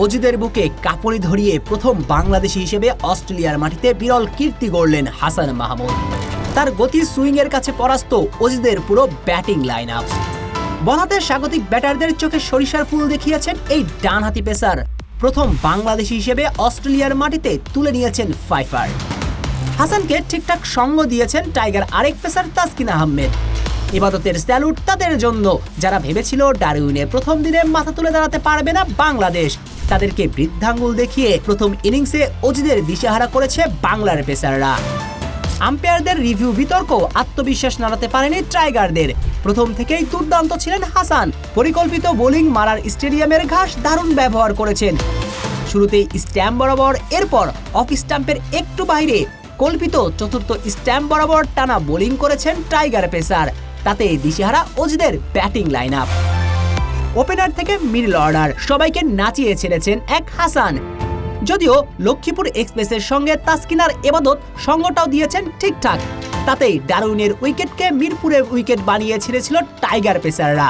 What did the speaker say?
অজিদের বুকে কাঁপুনি ধরিয়ে প্রথম বাংলাদেশি হিসেবে অস্ট্রেলিয়ার মাটিতে বিরল কীর্তি গড়লেন হাসান মাহমুদ। তার গতি সুইংয়ের কাছে পরাস্ত অজিদের পুরো ব্যাটিং লাইন আপ। বলাতে স্বাগতিক ব্যাটারদের চোখে সরিষার ফুল দেখিয়েছেন এই ডানহাতি পেসার। প্রথম বাংলাদেশি হিসেবে অস্ট্রেলিয়ার মাটিতে তুলে নিয়েছেন ফাইফার। হাসানকে ঠিকঠাক সঙ্গ দিয়েছেন টাইগার আরেক পেসার তাসকিন আহমেদ। ইবাদতের স্যালুট তাদের জন্য, যারা ভেবেছিল ডারউইনে প্রথম দিনে মাথা তুলে দাঁড়াতে পারবে না বাংলাদেশ। তাদেরকে বৃদ্ধাঙ্গুল দেখিয়ে প্রথম ইনিংসে অজিদের দিশেহারা করেছে বাংলার পেসাররা। আম্পায়ারদের রিভিউ বিতর্ক আত্মবিশ্বাস নাড়াতে পারেনি টাইগারদের। প্রথম থেকেই দুর্দান্ত ছিলেন হাসান। পরিকল্পিত বোলিং মারার স্টেডিয়ামের ঘাস দারুণ ব্যবহার করেছেন। শুরুতেই স্ট্যাম্প বরাবর, এরপর অফ স্ট্যাম্পের একটু বাইরে কল্পিত চতুর্থ স্ট্যাম্প বরাবর টানা বোলিং করেছেন টাইগার পেসার। তাতে দিশেহারা অজিদের ব্যাটিং লাইন আপ। ওপেনার থেকে মিডল অর্ডার সবাইকে নাচিয়ে ছেড়েছেন এক হাসান। যদিও লক্ষ্মীপুর এক্সপ্রেসের সঙ্গে তাসকিনার ইবাদত সঙ্গটাও দিয়েছেন ঠিকঠাক। তাতেই ডারউইনের উইকেটকে মিরপুরের উইকেট বানিয়ে ছেড়েছিল টাইগার পেসাররা।